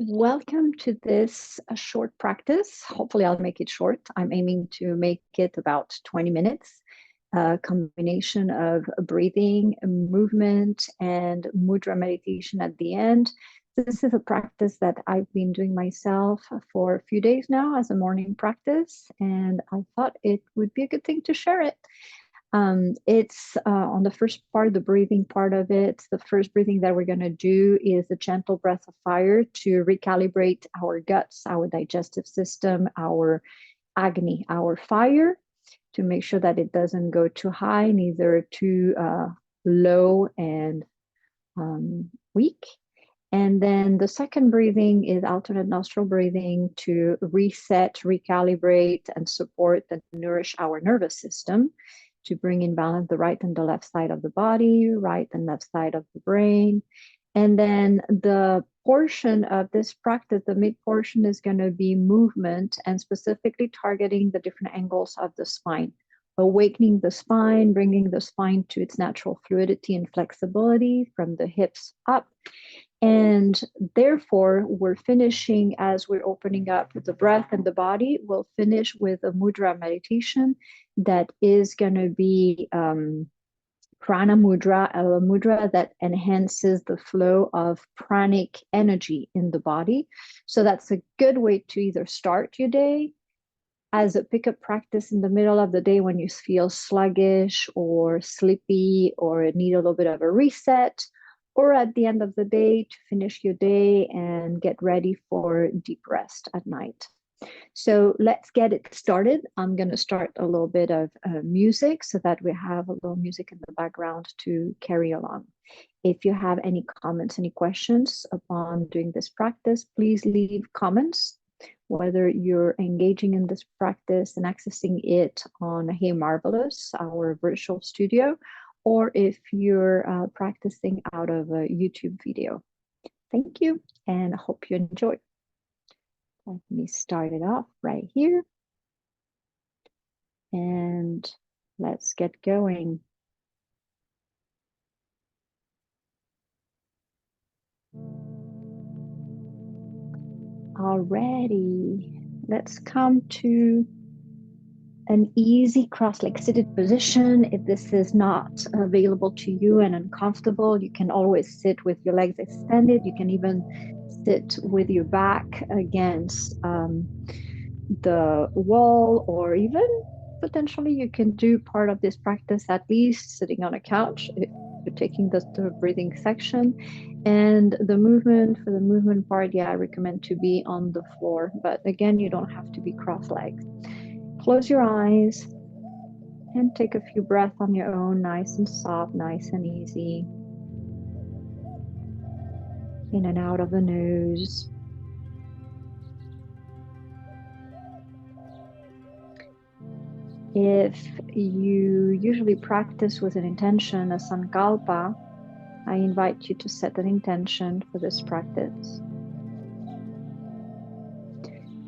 Welcome to this short practice. Hopefully I'll make it short. I'm aiming to make it about 20 minutes. A combination of breathing, movement, and mudra meditation at the end. This is a practice that I've been doing myself for a few days now as a morning practice, and I thought it would be a good thing to share it. It's on the first part, the breathing part of it. The first breathing that we're going to do is a gentle breath of fire to recalibrate our guts, our digestive system, our agni, our fire, to make sure that it doesn't go too high, neither too low and weak. And then the second breathing is alternate nostril breathing to reset, recalibrate, and support and nourish our nervous system, to bring in balance the right and the left side of the body, right and left side of the brain. And then the portion of this practice, the mid portion, is going to be movement and specifically targeting the different angles of the spine, awakening the spine, bringing the spine to its natural fluidity and flexibility from the hips up. And therefore, we're finishing, as we're opening up the breath and the body, we'll finish with a mudra meditation that is going to be Prana Mudra, a mudra that enhances the flow of pranic energy in the body. So that's a good way to either start your day as a pickup practice in the middle of the day when you feel sluggish or sleepy or need a little bit of a reset, or at the end of the day to finish your day and get ready for deep rest at night. So let's get it started. I'm going to start a little bit of music so that we have a little music in the background to carry along. If you have any comments, any questions upon doing this practice, please leave comments, whether you're engaging in this practice and accessing it on Hey Marvelous, our virtual studio, or if you're practicing out of a YouTube video. Thank you, and I hope you enjoy. Let me start it off right here. And let's get going. Alrighty, let's come to an easy cross-legged seated position. If this is not available to you and uncomfortable, you can always sit with your legs extended. You can even sit with your back against the wall, or even potentially you can do part of this practice at least sitting on a couch if you're taking the breathing section. And the movement, for the movement part, I recommend to be on the floor, but again, you don't have to be cross-legged. Close your eyes and take a few breaths on your own, nice and soft, nice and easy. In and out of the nose. If you usually practice with an intention, a sankalpa, I invite you to set an intention for this practice.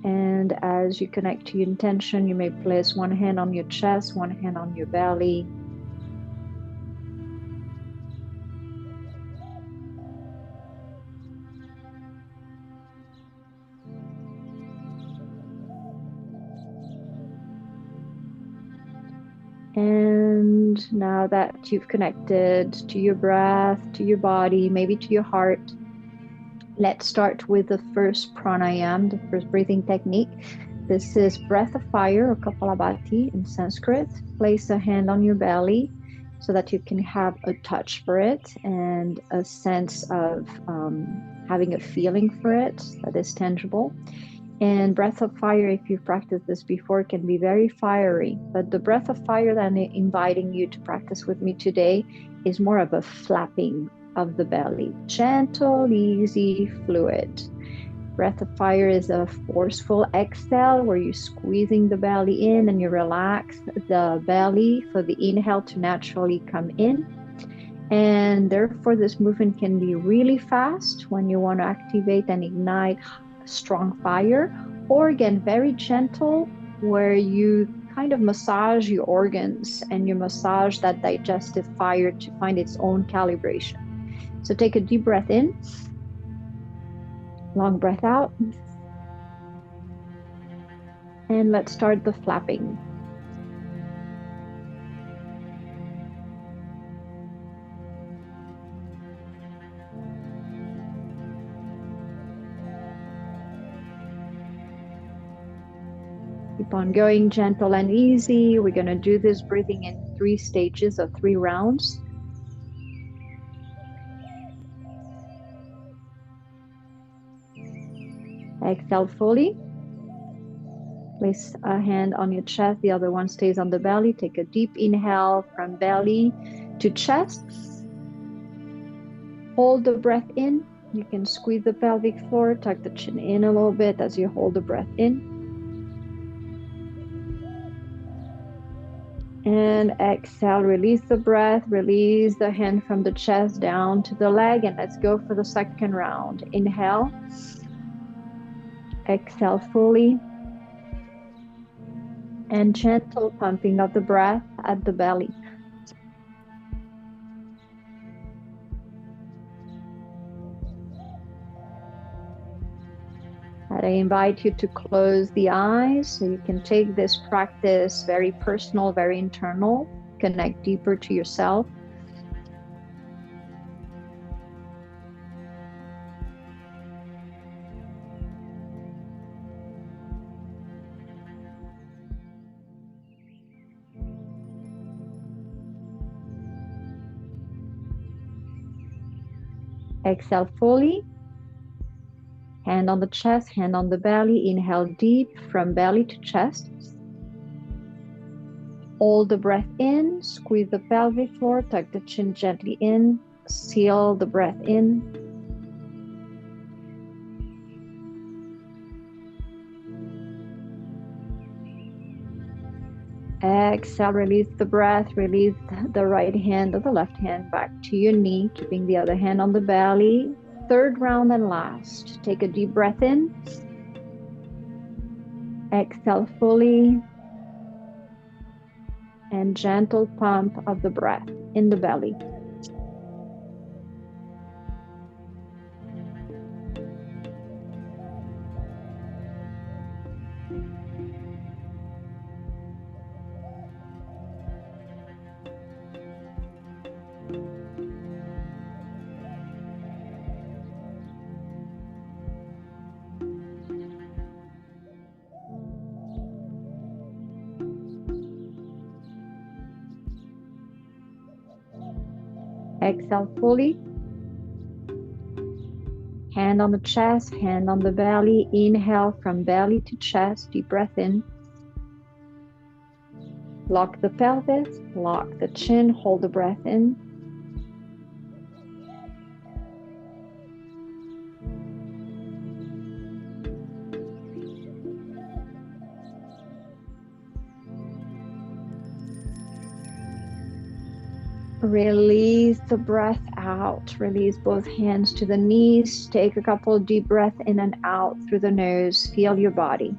And as you connect to your intention, you may place one hand on your chest, one hand on your belly. And now that you've connected to your breath, to your body, maybe to your heart, let's start with the first pranayama, the first breathing technique. This is breath of fire, or Kapalabhati in Sanskrit. Place a hand on your belly so that you can have a touch for it and a sense of having a feeling for it that is tangible. And breath of fire, if you've practiced this before, can be very fiery. But the breath of fire that I'm inviting you to practice with me today is more of a flapping of the belly. Gentle, easy, fluid. Breath of fire is a forceful exhale where you're squeezing the belly in and you relax the belly for the inhale to naturally come in. And therefore, this movement can be really fast when you want to activate and ignite strong fire, or again, very gentle where you kind of massage your organs and you massage that digestive fire to find its own calibration. So take a deep breath in Long breath out. And let's start the flapping. Keep on going, gentle and easy. We're going to do this breathing in 3 stages of 3 rounds. Exhale fully. Place a hand on your chest, the other one stays on the belly. Take a deep inhale from belly to chest. Hold the breath in. You can squeeze the pelvic floor, tuck the chin in a little bit as you hold the breath in. And exhale, release the breath, release the hand from the chest down to the leg, and let's go for the second round. Inhale. Exhale fully. And gentle pumping of the breath at the belly. And I invite you to close the eyes so you can take this practice very personal, very internal, connect deeper to yourself. Exhale fully. Hand on the chest, hand on the belly. Inhale deep from belly to chest. Hold the breath in, squeeze the pelvic floor, tuck the chin gently in, seal the breath in. Exhale, release the breath, release the right hand or the left hand back to your knee, keeping the other hand on the belly. Third round and last. Take a deep breath in. Exhale fully. And gentle pump of the breath in the belly. Exhale fully. Hand on the chest, hand on the belly. Inhale from belly to chest. Deep breath in. Lock the pelvis, lock the chin, hold the breath in. Release the breath out. Release both hands to the knees. Take a couple of deep breaths in and out through the nose. Feel your body.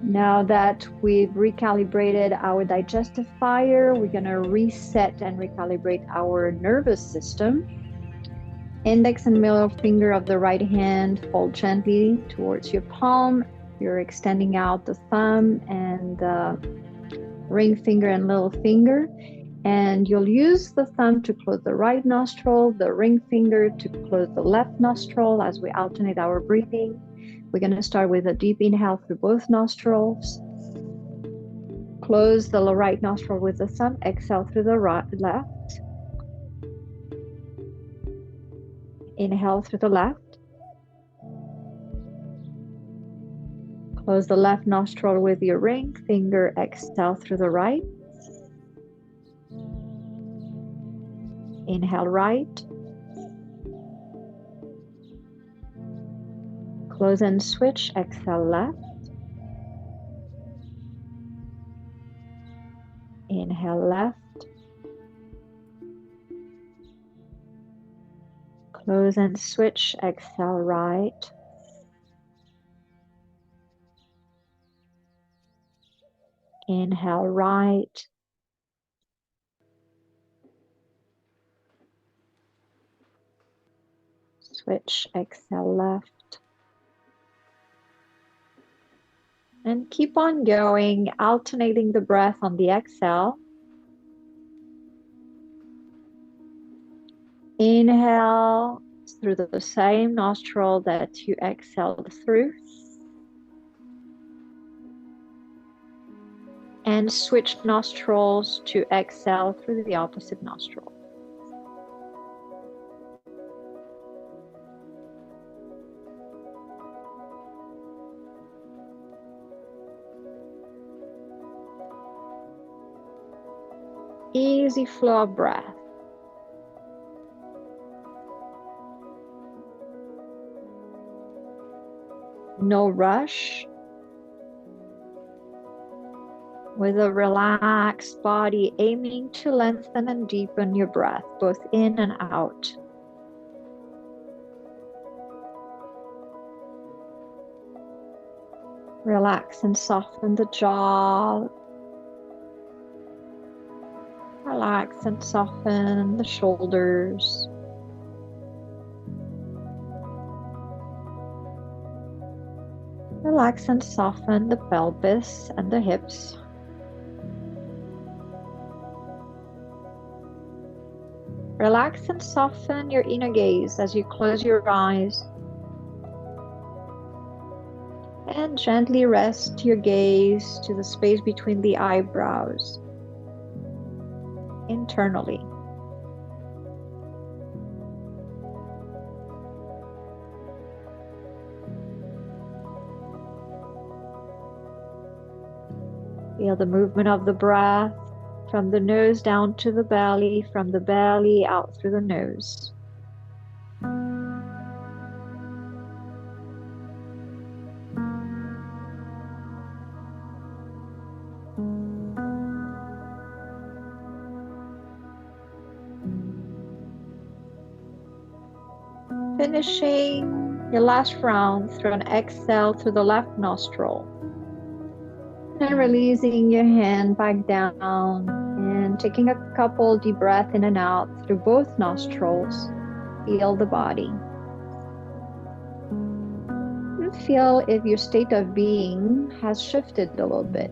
Now that we've recalibrated our digestive fire, we're going to reset and recalibrate our nervous system. Index and middle finger of the right hand fold gently towards your palm. You're extending out the thumb and ring finger and little finger. And you'll use the thumb to close the right nostril, the ring finger to close the left nostril as we alternate our breathing. We're going to start with a deep inhale through both nostrils. Close the right nostril with the thumb. Exhale through the left. Inhale through the left. Close the left nostril with your ring finger. Exhale through the right. Inhale right. Close and switch. Exhale left. Inhale left. Close and switch. Exhale right. Inhale right. Switch, exhale left. And keep on going, alternating the breath on the exhale. Inhale through the same nostril that you exhaled through. And switch nostrils to exhale through the opposite nostril. Easy flow of breath. No rush. With a relaxed body, aiming to lengthen and deepen your breath, both in and out. Relax and soften the jaw. Relax and soften the shoulders. Relax and soften the pelvis and the hips. Relax and soften your inner gaze as you close your eyes. And gently rest your gaze to the space between the eyebrows, internally. Feel the movement of the breath from the nose down to the belly, from the belly out through the nose. Finishing your last round through an exhale through the left nostril. And releasing your hand back down and taking a couple deep breaths in and out through both nostrils. Feel the body. And feel if your state of being has shifted a little bit.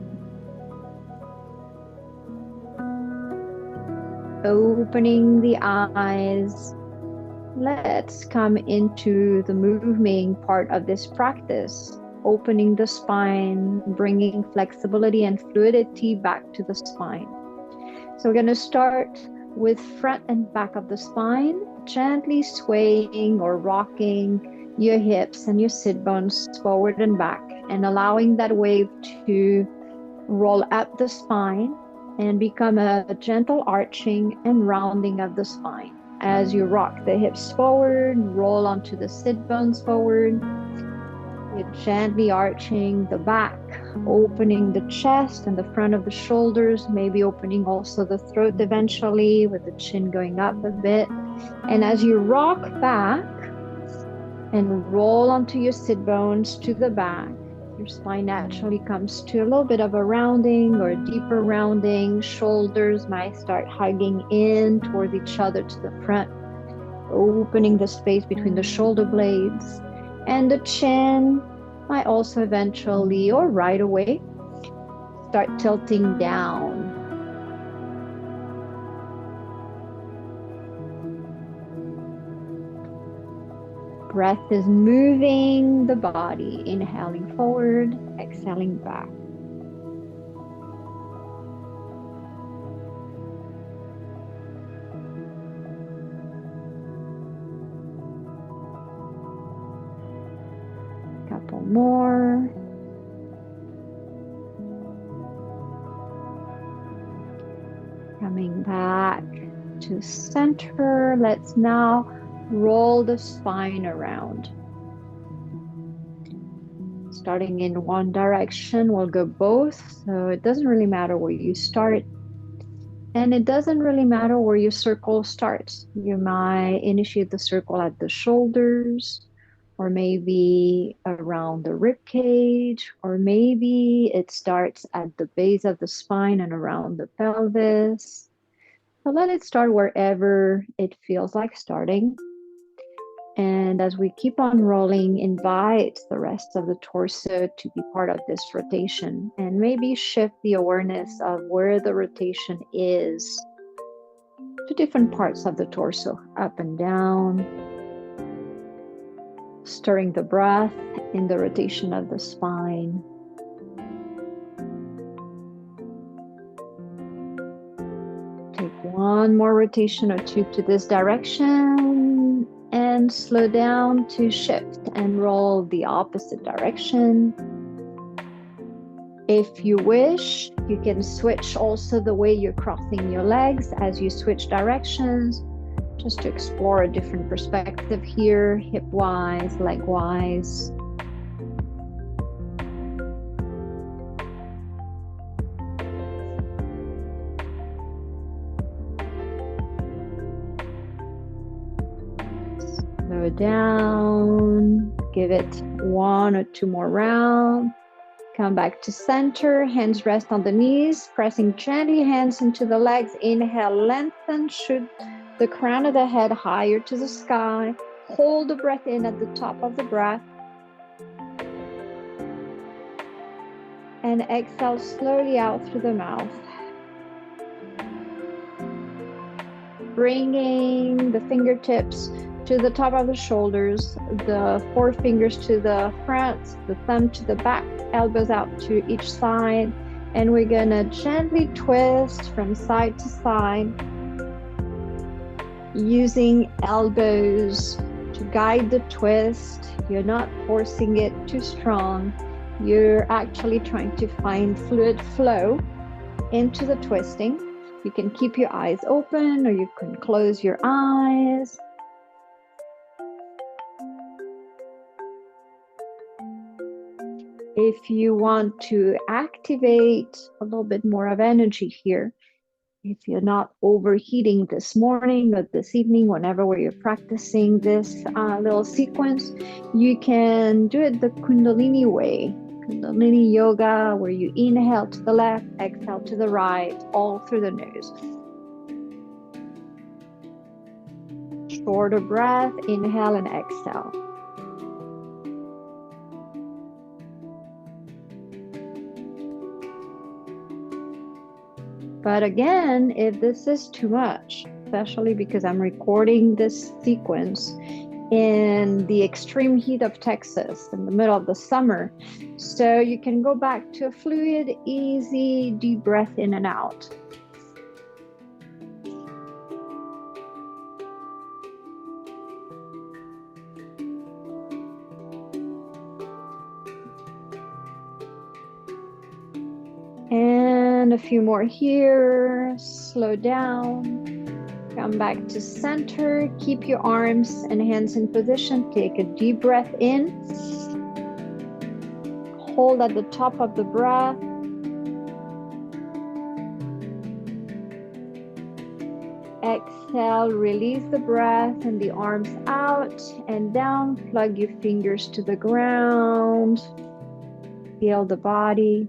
Opening the eyes. Let's come into the moving part of this practice. Opening the spine, bringing flexibility and fluidity back to the spine. So we're going to start with front and back of the spine, gently swaying or rocking your hips and your sit bones forward and back, and allowing that wave to roll up the spine and become a gentle arching and rounding of the spine. As you rock the hips forward, roll onto the sit bones forward, you're gently arching the back, opening the chest and the front of the shoulders, maybe opening also the throat eventually with the chin going up a bit. And as you rock back and roll onto your sit bones to the back, your spine naturally comes to a little bit of a rounding or a deeper rounding. Shoulders might start hugging in toward each other to the front, opening the space between the shoulder blades. And the chin might also eventually, or right away, start tilting down. Breath is moving the body, inhaling forward, exhaling back. Couple more. Coming back to center. Let's now roll the spine around. Starting in one direction, we'll go both. So it doesn't really matter where you start. And it doesn't really matter where your circle starts. You might initiate the circle at the shoulders, or maybe around the rib cage, or maybe it starts at the base of the spine and around the pelvis. So let it start wherever it feels like starting. And as we keep on rolling, invite the rest of the torso to be part of this rotation, and maybe shift the awareness of where the rotation is to different parts of the torso, up and down, stirring the breath in the rotation of the spine. Take one more rotation or two to this direction, and slow down to shift and roll the opposite direction. If you wish, you can switch also the way you're crossing your legs as you switch directions, just to explore a different perspective here, hip-wise, leg-wise. Slow down, give it one or two more rounds. Come back to center, hands rest on the knees, pressing gently hands into the legs. Inhale, lengthen, shoot the crown of the head higher to the sky. Hold the breath in at the top of the breath. And exhale slowly out through the mouth. Bringing the fingertips to the top of the shoulders, the forefingers to the front, the thumb to the back, elbows out to each side. And we're gonna gently twist from side to side, using elbows to guide the twist. You're not forcing it too strong. You're actually trying to find fluid flow into the twisting. You can keep your eyes open or you can close your eyes. If you want to activate a little bit more of energy here, if you're not overheating this morning or this evening, whenever you're practicing this little sequence, you can do it the Kundalini way, Kundalini yoga, where you inhale to the left, exhale to the right, all through the nose. Shorter breath, inhale and exhale. But again, if this is too much, especially because I'm recording this sequence in the extreme heat of Texas in the middle of the summer, so you can go back to a fluid, easy, deep breath in and out. And a few more here. Slow down. Come back to center. Keep your arms and hands in position. Take a deep breath in. Hold at the top of the breath. Exhale, release the breath and the arms out and down. Plug your fingers to the ground. Feel the body.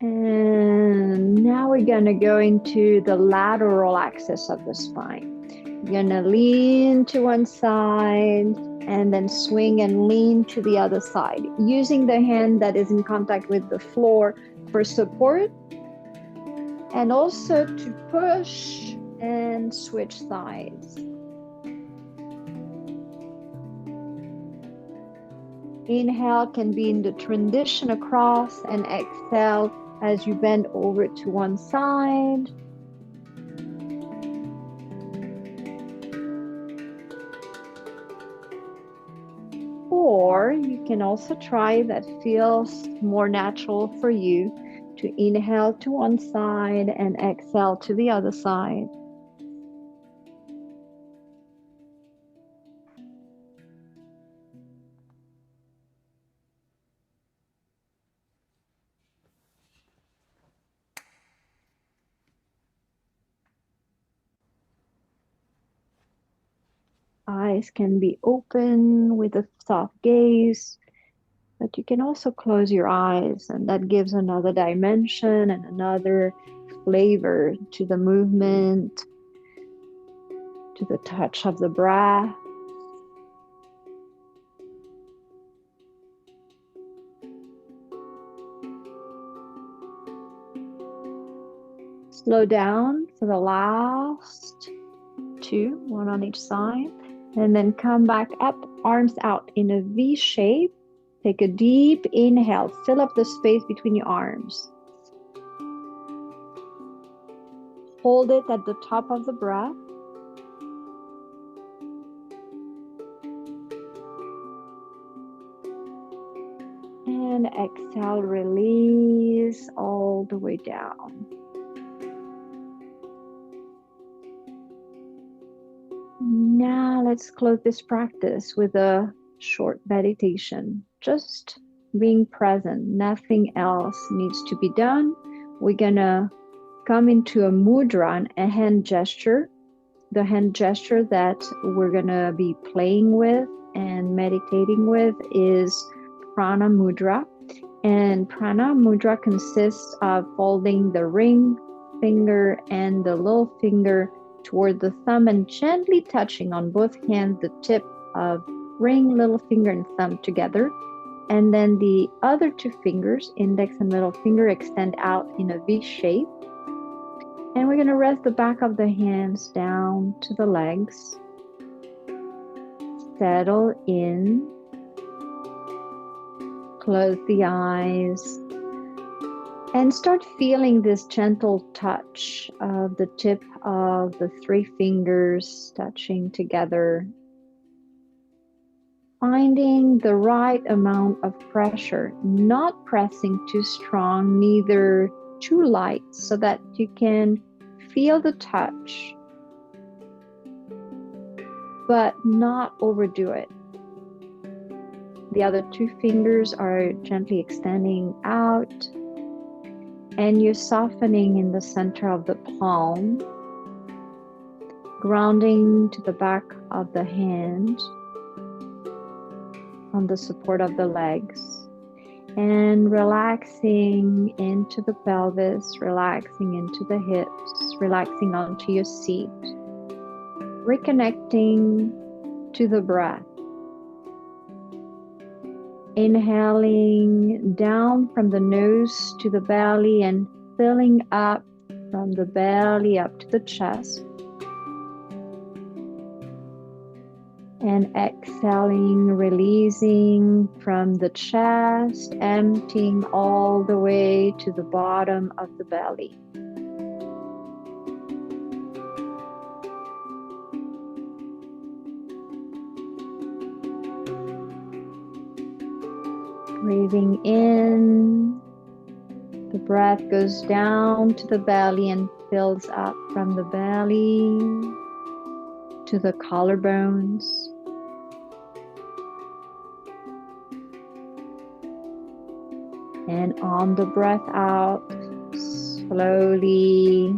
And now we're going to go into the lateral axis of the spine. You're going to lean to one side and then swing and lean to the other side, using the hand that is in contact with the floor for support, and also to push and switch sides. Inhale can be in the transition across, and exhale as you bend over to one side. Or you can also try that feels more natural for you to inhale to one side and exhale to the other side. Eyes can be open with a soft gaze, but you can also close your eyes, and that gives another dimension and another flavor to the movement, to the touch of the breath. Slow down for the last two, one on each side, and then come back up, arms out in a V shape. Take a deep inhale, fill up the space between your arms. Hold it at the top of the breath. And exhale, release all the way down. Now let's close this practice with a short meditation. Just being present, nothing else needs to be done. We're gonna come into a mudra, a hand gesture. The hand gesture that we're gonna be playing with and meditating with is Prana Mudra. And Prana Mudra consists of folding the ring finger and the little finger toward the thumb and gently touching on both hands the tip of ring, little finger, and thumb together. And then the other two fingers, index and middle finger, extend out in a V shape. And we're going to rest the back of the hands down to the legs. Settle in. Close the eyes. And start feeling this gentle touch of the tip of the three fingers touching together. Finding the right amount of pressure, not pressing too strong, neither too light, so that you can feel the touch, but not overdo it. The other two fingers are gently extending out, and you're softening in the center of the palm, grounding to the back of the hand on the support of the legs, and relaxing into the pelvis, relaxing into the hips, relaxing onto your seat, reconnecting to the breath. Inhaling down from the nose to the belly and filling up from the belly up to the chest. And exhaling, releasing from the chest, emptying all the way to the bottom of the belly. Breathing in, the breath goes down to the belly and fills up from the belly to the collarbones. And on the breath out, slowly,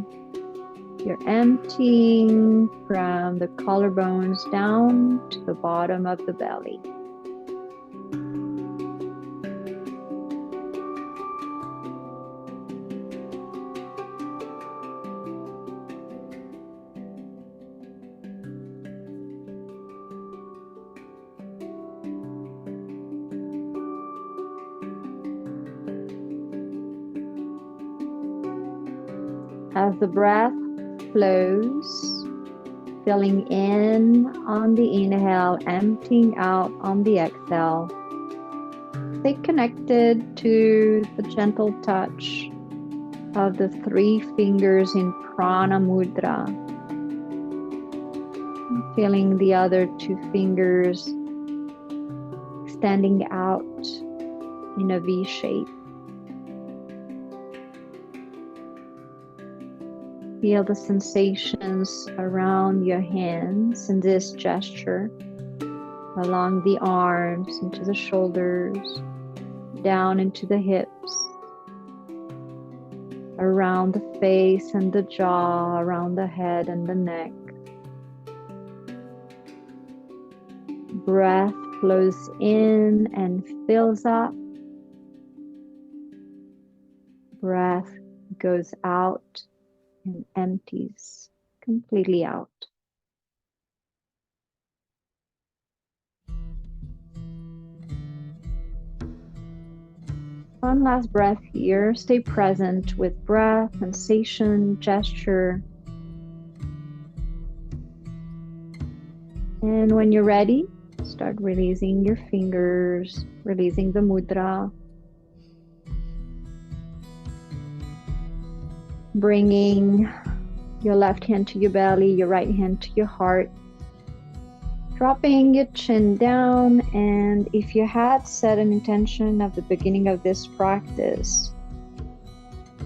you're emptying from the collarbones down to the bottom of the belly. As the breath flows, filling in on the inhale, emptying out on the exhale, stay connected to the gentle touch of the three fingers in Prana Mudra. Feeling the other two fingers extending out in a V shape. Feel the sensations around your hands in this gesture, along the arms, into the shoulders, down into the hips, around the face and the jaw, around the head and the neck. breath flows in and fills up. Breath goes out and empties completely out. One last breath here. Stay present with breath, sensation, gesture. And when you're ready, start releasing your fingers, releasing the mudra. Bringing your left hand to your belly, your right hand to your heart. Dropping your chin down, and if you had set an intention at the beginning of this practice,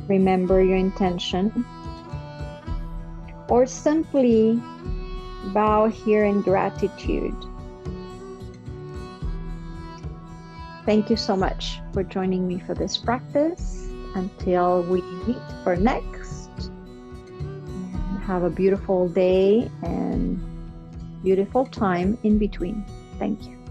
remember your intention, or simply bow here in gratitude. Thank you so much for joining me for this practice. Until we meet for next, have a beautiful day and beautiful time in between. Thank you.